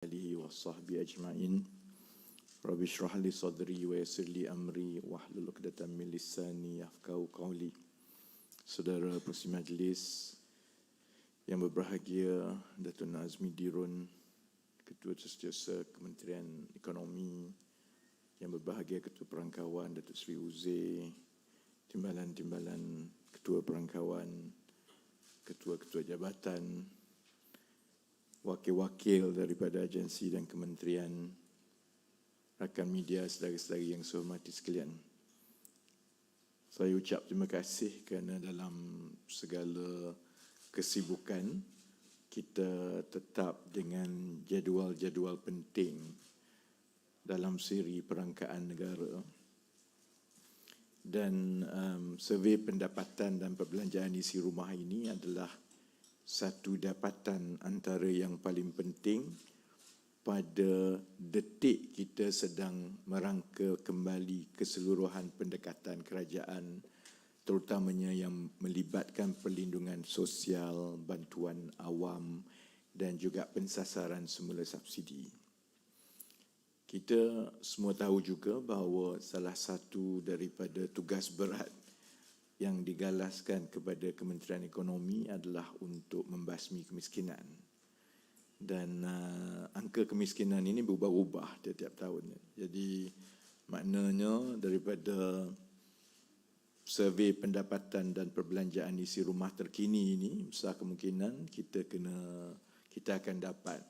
alihi wa sahbihi ajma'in. Rabbi shrah li sadri wa yassir li amri wahlul 'uqdatam min lisani yafqahu qawli. Saudara pengerusi majlis yang berbahagia, Datuk Nazmi Dirun, Ketua Setiausaha Kementerian Ekonomi, yang berbahagia Ketua Perangkawan Datuk Seri Uze, timbalan-timbalan Ketua Perangkawan, Ketua-Ketua Jabatan, wakil-wakil daripada agensi dan kementerian, rakan media, saudara-saudari yang saya hormati sekalian. Saya ucap terima kasih kerana dalam segala kesibukan kita tetap dengan jadual-jadual penting dalam siri perangkaan negara. Dan survey pendapatan dan perbelanjaan isi rumah ini adalah satu dapatan antara yang paling penting pada detik kita sedang merangka kembali keseluruhan pendekatan kerajaan, terutamanya yang melibatkan perlindungan sosial, bantuan awam dan juga pensasaran semula subsidi. Kita semua tahu juga bahawa salah satu daripada tugas berat yang digalaskan kepada Kementerian Ekonomi adalah untuk membasmi kemiskinan. Dan angka kemiskinan ini berubah-ubah tiap-tiap tahun. Jadi maknanya daripada survey pendapatan dan perbelanjaan isi rumah terkini ini, besar kemungkinan kita akan dapat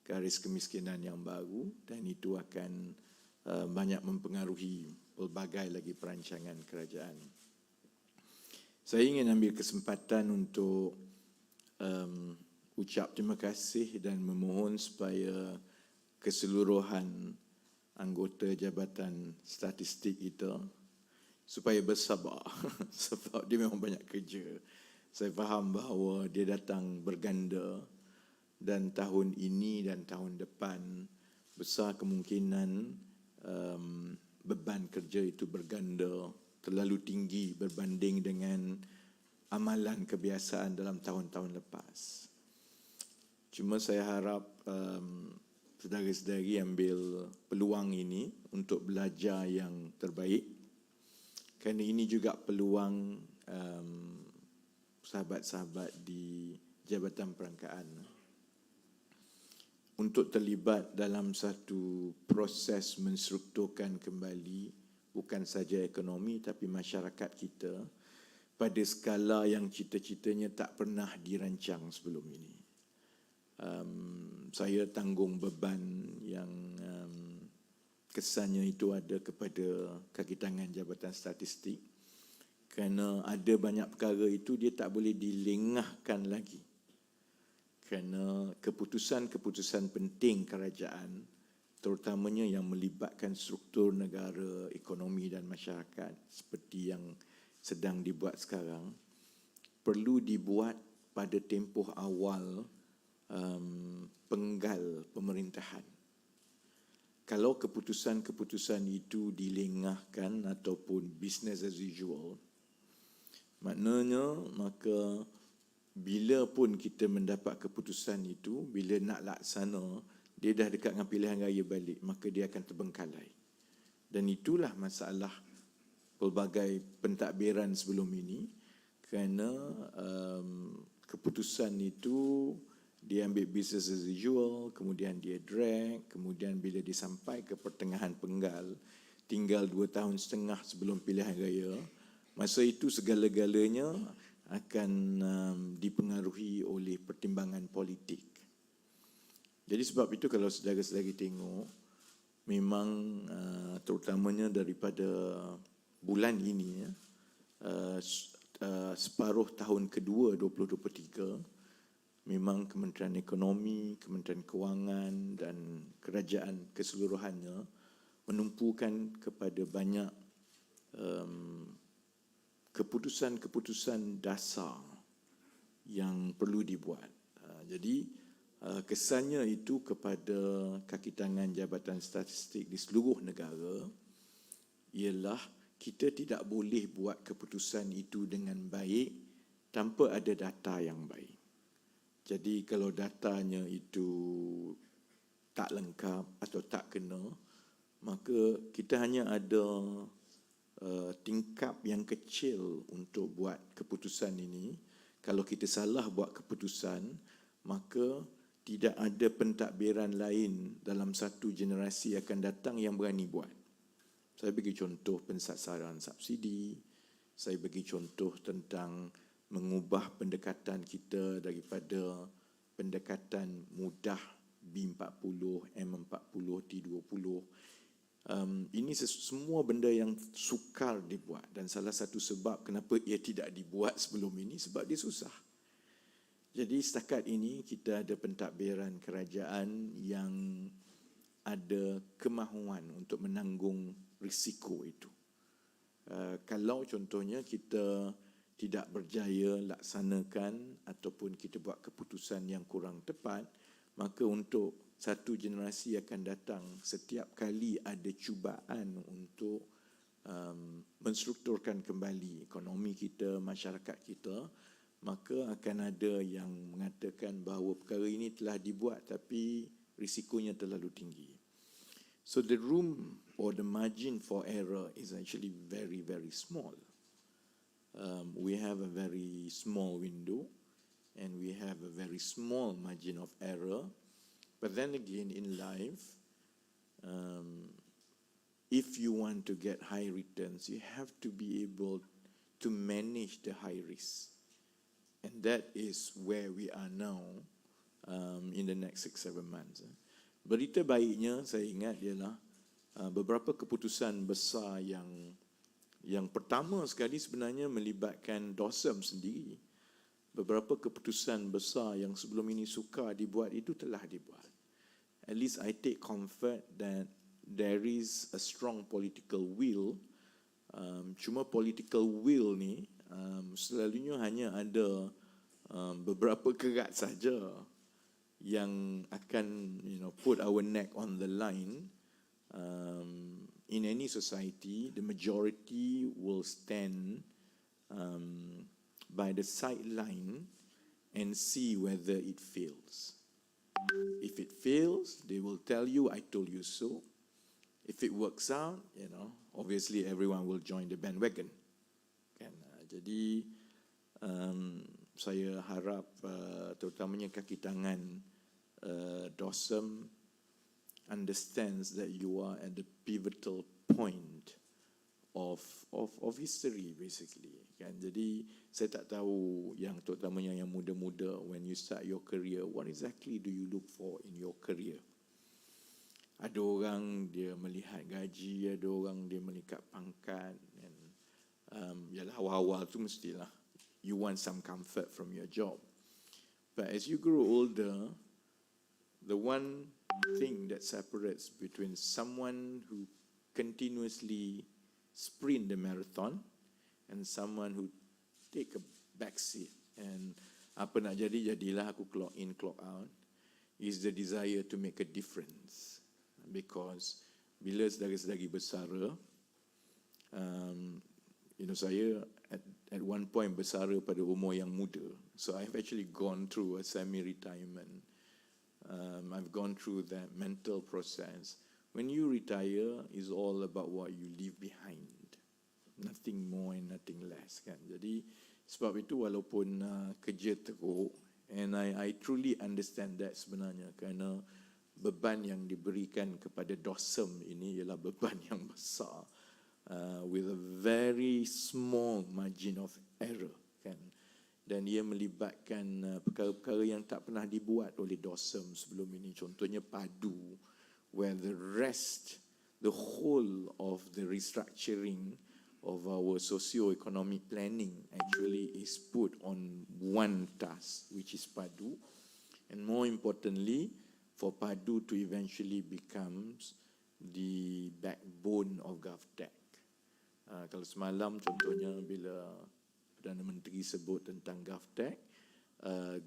garis kemiskinan yang baru, dan itu akan banyak mempengaruhi pelbagai lagi perancangan kerajaan. Saya ingin ambil kesempatan untuk ucap terima kasih dan memohon supaya keseluruhan anggota Jabatan Statistik kita supaya bersabar sebab dia memang banyak kerja. Saya faham bahawa dia datang berganda dan tahun ini dan tahun depan besar kemungkinan beban kerja itu berganda, terlalu tinggi berbanding dengan amalan kebiasaan dalam tahun-tahun lepas. Cuma saya harap saudara-saudari ambil peluang ini untuk belajar yang terbaik, kerana ini juga peluang sahabat-sahabat di Jabatan Perangkaan untuk terlibat dalam satu proses menstrukturkan kembali bukan saja ekonomi tapi masyarakat kita pada skala yang cita-citanya tak pernah dirancang sebelum ini. Saya tanggung beban yang kesannya itu ada kepada kaki tangan Jabatan Statistik, kerana ada banyak perkara itu dia tak boleh dilengahkan lagi, kerana keputusan-keputusan penting kerajaan, terutamanya yang melibatkan struktur negara, ekonomi dan masyarakat seperti yang sedang dibuat sekarang, perlu dibuat pada tempoh awal penggal pemerintahan. Kalau keputusan-keputusan itu dilengahkan ataupun business as usual, maknanya maka bila pun kita mendapat keputusan itu, bila nak laksana, dia dah dekat dengan pilihan raya balik, maka dia akan terbengkalai. Dan itulah masalah pelbagai pentadbiran sebelum ini, kerana keputusan itu dia ambil business as usual, kemudian dia drag, kemudian bila dia sampai ke pertengahan penggal, tinggal 2 tahun setengah sebelum pilihan raya, masa itu segala-galanya akan dipengaruhi oleh pertimbangan politik. Jadi sebab itu kalau saudara-saudari tengok, memang terutamanya daripada bulan ini, separuh tahun kedua 2023, memang Kementerian Ekonomi, Kementerian Kewangan dan kerajaan keseluruhannya menumpukan kepada banyak keputusan-keputusan dasar yang perlu dibuat. Jadi kesannya itu kepada kaki tangan Jabatan Statistik di seluruh negara ialah kita tidak boleh buat keputusan itu dengan baik tanpa ada data yang baik. Jadi kalau datanya itu tak lengkap atau tak kena, maka kita hanya ada tingkap yang kecil untuk buat keputusan ini. Kalau kita salah buat keputusan, maka tidak ada pentadbiran lain dalam satu generasi akan datang yang berani buat. Saya bagi contoh pensasaran subsidi, saya bagi contoh tentang mengubah pendekatan kita daripada pendekatan mudah B40, M40, T20. Ini semua benda yang sukar dibuat, dan salah satu sebab kenapa ia tidak dibuat sebelum ini sebab dia susah. Jadi setakat ini kita ada pentadbiran kerajaan yang ada kemahuan untuk menanggung risiko itu. Kalau contohnya kita tidak berjaya laksanakan ataupun kita buat keputusan yang kurang tepat, maka untuk satu generasi akan datang, setiap kali ada cubaan untuk menstrukturkan kembali ekonomi kita, masyarakat kita, maka akan ada yang mengatakan bahawa perkara ini telah dibuat tapi risikonya terlalu tinggi. So the room or the margin for error is actually very, very small. We have a very small window and we have a very small margin of error. But then again, in life, if you want to get high returns, you have to be able to manage the high risk. And that is where we are now in the next 6-7 months. Berita baiknya saya ingat ialah beberapa keputusan besar yang pertama sekali sebenarnya melibatkan DOSM sendiri. Beberapa keputusan besar yang sebelum ini sukar dibuat itu telah dibuat. At least I take comfort that there is a strong political will. Cuma political will ni selalunya hanya ada beberapa kerat saja yang akan put our neck on the line. In any society, the majority will stand by the sideline and see whether it fails. If it fails, they will tell you, I told you so. If it works out, obviously everyone will join the bandwagon. Kan? Jadi saya harap terutamanya kaki tangan DOSM understands that you are at the pivotal point of history basically. Kan? Jadi saya tak tahu yang terutamanya yang muda-muda, when you start your career, what exactly do you look for in your career? Ada orang dia melihat gaji, ada orang dia melihat pangkat, and yalah awal-awal tu mestilah you want some comfort from your job. But as you grow older, the one thing that separates between someone who continuously sprint the marathon and someone who take a back seat and apa nak jadi jadilah, aku clock in clock out, is the desire to make a difference. Because bila sedari-sedari bersara, saya at one point bersara pada umur yang muda, so I've actually gone through a semi-retirement. I've gone through that mental process. When you retire, is all about what you leave behind, nothing more and nothing less, kan? Jadi sebab itu walaupun kerja teruk, and I truly understand that sebenarnya, kerana beban yang diberikan kepada DOSM ini ialah beban yang besar, with a very small margin of error, kan? Dan ia melibatkan perkara-perkara yang tak pernah dibuat oleh DOSM sebelum ini. Contohnya padu, where the whole of the restructuring of our socio-economic planning actually is put on one task, which is padu. And more importantly, for padu to eventually becomes the backbone of GovTech. Kalau semalam contohnya bila Perdana Menteri sebut tentang GovTech,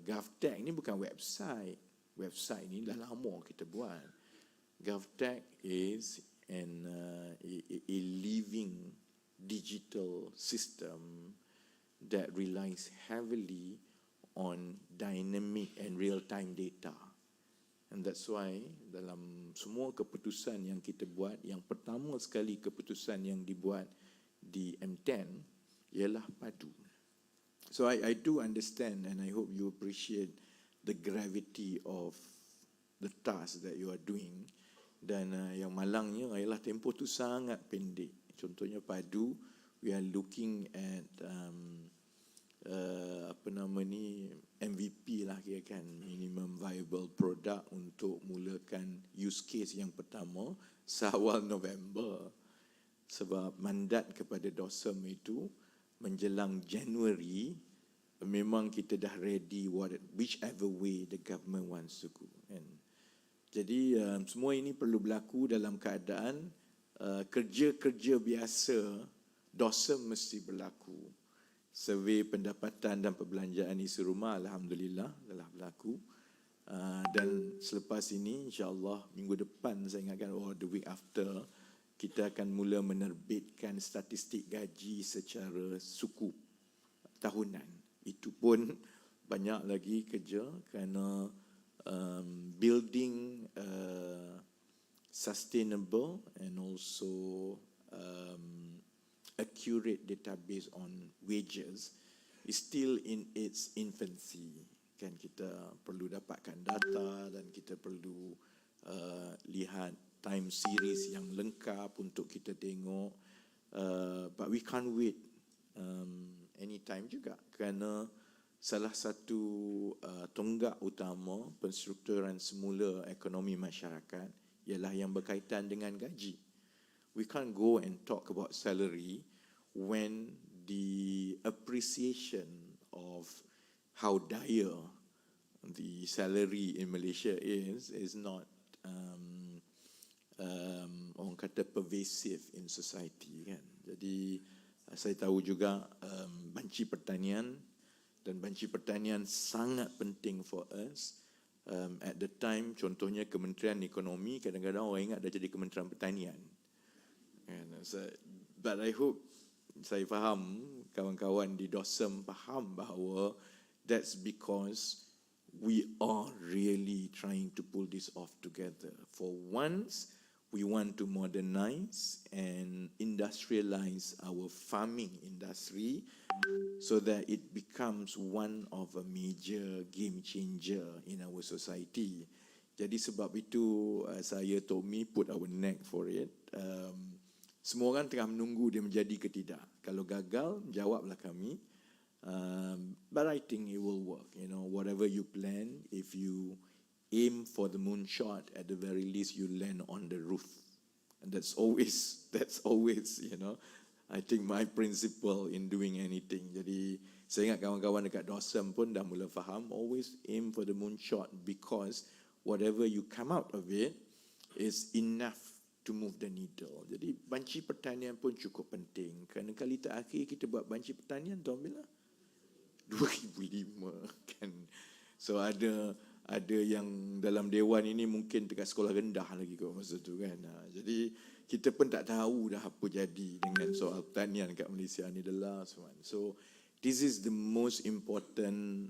GovTech ni bukan website. Website ni dah lama kita buat. GovTech is a living digital system that relies heavily on dynamic and real-time data. And that's why dalam semua keputusan yang kita buat, yang pertama sekali keputusan yang dibuat di M10 ialah padu. So I do understand and I hope you appreciate the gravity of the task that you are doing. Dan yang malangnya ialah tempoh tu sangat pendek. Contohnya padu, we are looking at MVP lah kira kan, minimum viable product, untuk mulakan use case yang pertama seawal November. Sebab mandat kepada DOSM itu menjelang Januari, memang kita dah ready whichever way the government wants to go. And jadi semua ini perlu berlaku dalam keadaan kerja-kerja biasa DOSM mesti berlaku. Survey pendapatan dan perbelanjaan isi rumah alhamdulillah telah berlaku. Dan selepas ini insya-Allah minggu depan, saya ingatkan, the week after, kita akan mula menerbitkan statistik gaji secara suku tahunan. Itu pun banyak lagi kerja kerana building sustainable and also accurate database on wages is still in its infancy. Kan kita perlu dapatkan data dan kita perlu lihat time series yang lengkap untuk kita tengok. But we can't wait anytime juga, kerana salah satu tonggak utama penstrukturan semula ekonomi masyarakat ialah yang berkaitan dengan gaji. We can't go and talk about salary when the appreciation of how dire the salary in Malaysia is not orang kata pervasive in society kan. Jadi saya tahu juga banci pertanian, dan banci pertanian sangat penting for us. At the time, contohnya Kementerian Ekonomi, kadang-kadang orang ingat dah jadi Kementerian Pertanian. But I hope, saya faham, kawan-kawan di DOSM faham bahawa that's because we are really trying to pull this off together. For once, we want to modernize and industrialize our farming industry so that it becomes one of a major game changer in our society. Jadi sebab itu saya, Tommy, put our neck for it. Semua orang tengah menunggu dia menjadi ke tidak. Kalau gagal, jawablah kami. But I think it will work. You know, whatever you plan, if you aim for the moonshot, at the very least you land on the roof. And that's always, you know, I think my principle in doing anything. Jadi saya ingat kawan-kawan dekat DOSM pun dah mula faham, always aim for the moonshot, because whatever you come out of it is enough to move the needle. Jadi banci pertanian pun cukup penting. Kerana kali terakhir kita buat banci pertanian tahun bila? 2005 kan. So ada yang dalam dewan ini mungkin dekat sekolah rendah lagi kot masa tu kan. Jadi kita pun tak tahu dah apa jadi dengan soal pertanian kat Malaysia ni, the last one. So this is the most important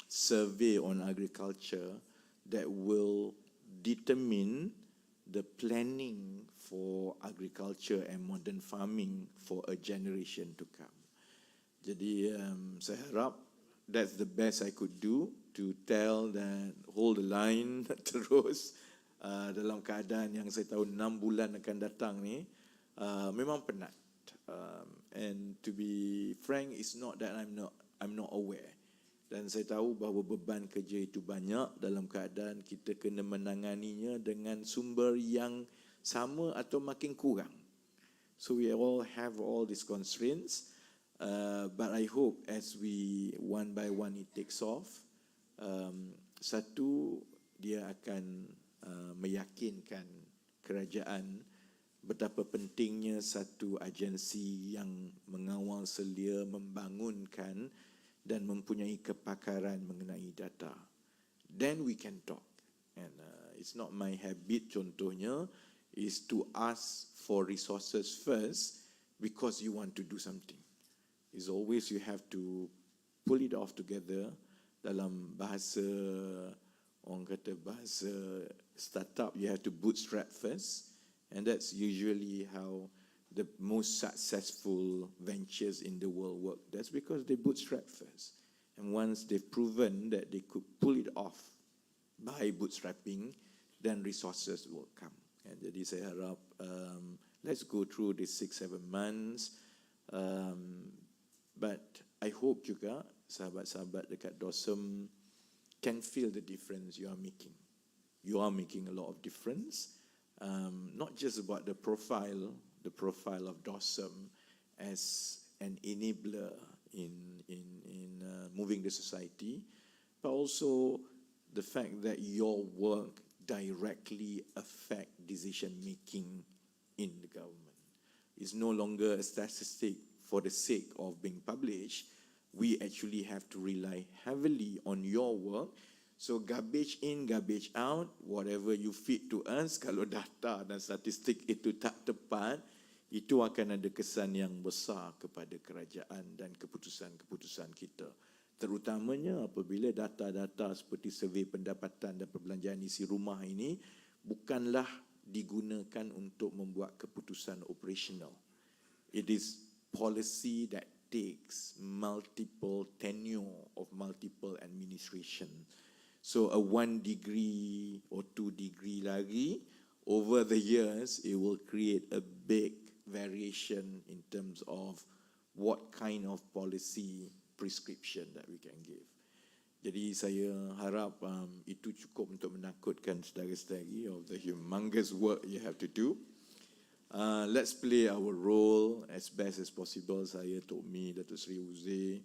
survey on agriculture that will determine the planning for agriculture and modern farming for a generation to come. Jadi saya harap that's the best I could do, to tell that hold the line terus dalam keadaan yang saya tahu 6 bulan akan datang ni memang penat. And to be frank, it's not that I'm not aware. Dan saya tahu bahawa beban kerja itu banyak dalam keadaan kita kena menanganinya dengan sumber yang sama atau makin kurang. So we all have all these constraints, but I hope as we one by one it takes off, satu, dia akan meyakinkan kerajaan betapa pentingnya satu agensi yang mengawal selia, membangunkan dan mempunyai kepakaran mengenai data. Then we can talk. And it's not my habit, contohnya, is to ask for resources first because you want to do something. It's always you have to pull it off together. Dalam bahasa orang kata bahasa startup, you have to bootstrap first, and that's usually how the most successful ventures in the world work. That's because they bootstrap first. And once they've proven that they could pull it off by bootstrapping, then resources will come. And jadi saya harap let's go through these 6-7 months. But I hope juga sahabat-sahabat dekat DOSM can feel the difference you are making. You are making a lot of difference, not just about the profile of DOSM as an enabler in moving the society, but also the fact that your work directly affect decision making in the government. It's no longer a statistic for the sake of being published. We actually have to rely heavily on your work. So garbage in, garbage out, whatever you feed to us, kalau data dan statistik itu tak tepat, itu akan ada kesan yang besar kepada kerajaan dan keputusan-keputusan kita. Terutamanya apabila data-data seperti survei pendapatan dan perbelanjaan isi rumah ini bukanlah digunakan untuk membuat keputusan operasional. It is policy that takes multiple tenure of multiple administration. So a 1 degree or 2 degree lagi, over the years, it will create a big variation in terms of what kind of policy prescription that we can give. Jadi saya harap itu cukup untuk menakutkan saudara-saudari of the humongous work you have to do. Let's play our role as best as possible. Saya told me, Datuk Seri Uze,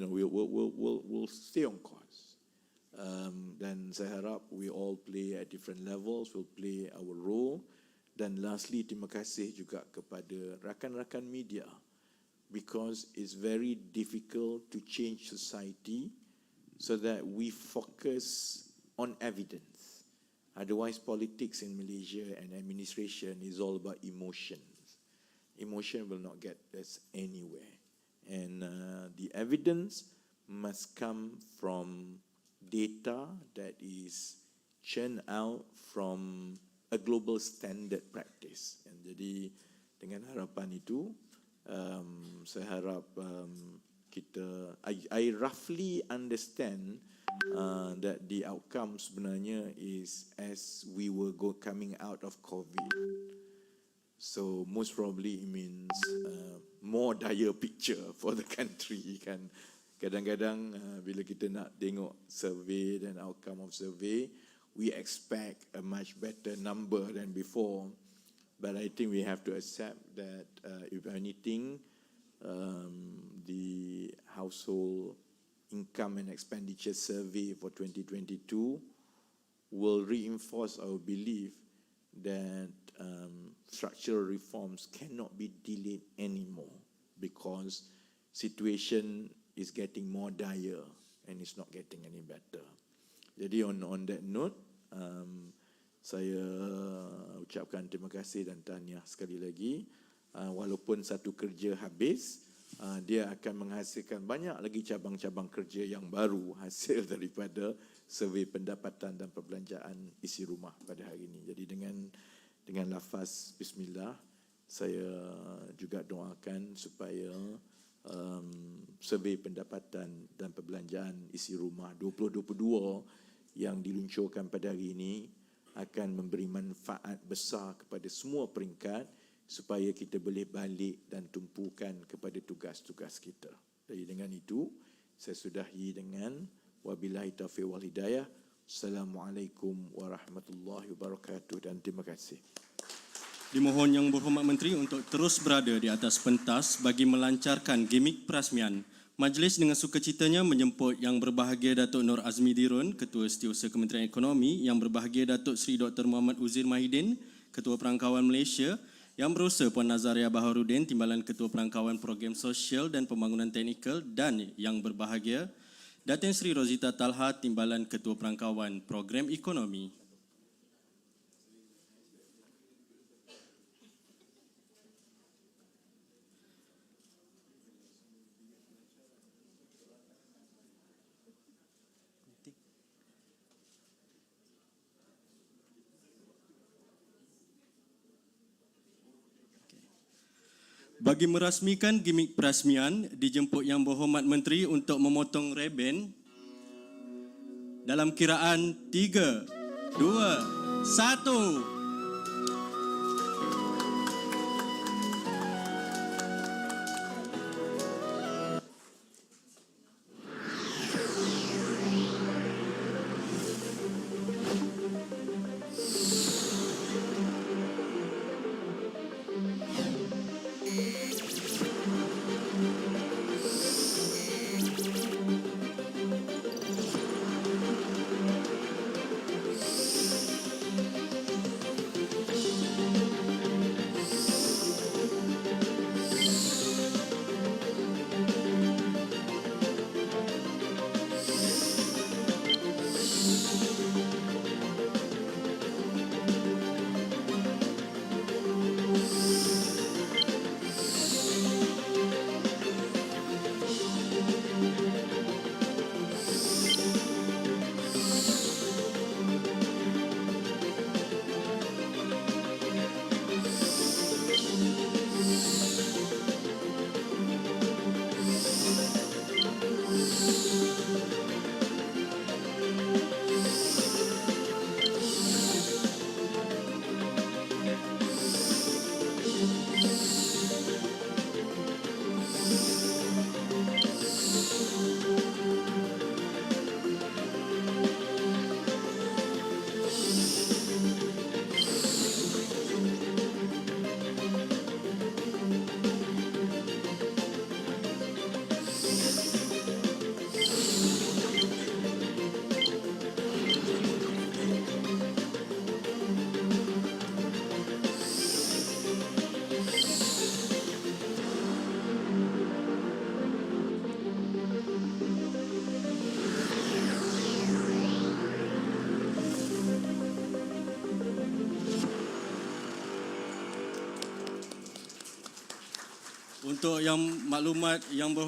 we'll stay on course. Dan saya harap we all play at different levels, we'll play our role. Dan lastly, terima kasih juga kepada rakan-rakan media, because it's very difficult to change society so that we focus on evidence. Otherwise, politics in Malaysia and administration is all about emotions. Emotion will not get us anywhere. And the evidence must come from data that is churned out from a global standard practice. And jadi dengan harapan itu, saya harap I roughly understand that the outcome sebenarnya is as we were coming out of COVID. So most probably it means more dire picture for the country kan. Kadang-kadang bila kita nak tengok survey dan outcome of survey, we expect a much better number than before. But I think we have to accept that if anything, the household income and expenditure survey for 2022 will reinforce our belief that structural reforms cannot be delayed anymore because situation is getting more dire and it's not getting any better. Jadi on that note, saya ucapkan terima kasih dan tahniah sekali lagi. Walaupun satu kerja habis, dia akan menghasilkan banyak lagi cabang-cabang kerja yang baru hasil daripada survei pendapatan dan perbelanjaan isi rumah pada hari ini. Jadi dengan lafaz bismillah, saya juga doakan supaya survei pendapatan dan perbelanjaan isi rumah 2022 yang diluncurkan pada hari ini akan memberi manfaat besar kepada semua peringkat supaya kita boleh balik dan tumpukan kepada tugas-tugas kita. Jadi dengan itu, saya sudahi dengan wabillahi taufiq wal hidayah. Assalamualaikum warahmatullahi wabarakatuh dan terima kasih. Dimohon Yang Berhormat Menteri untuk terus berada di atas pentas bagi melancarkan gimik perasmian. Majlis dengan sukacitanya menjemput Yang Berbahagia Datuk Nur Azmi Dirun, Ketua Setiausaha Kementerian Ekonomi, Yang Berbahagia Datuk Seri Dr. Muhammad Uzir Mahidin, Ketua Perangkawan Malaysia, Yang Berusaha Puan Nazaria Baharudin, Timbalan Ketua Perangkawan Program Sosial dan Pembangunan Teknikal, dan Yang Berbahagia Datin Seri Rozita Talha, Timbalan Ketua Perangkawan Program Ekonomi. Bagi merasmikan gimik perasmian, dijemput Yang Berhormat Menteri untuk memotong reben dalam kiraan 3, 2, 1. Untuk yang maklumat Yang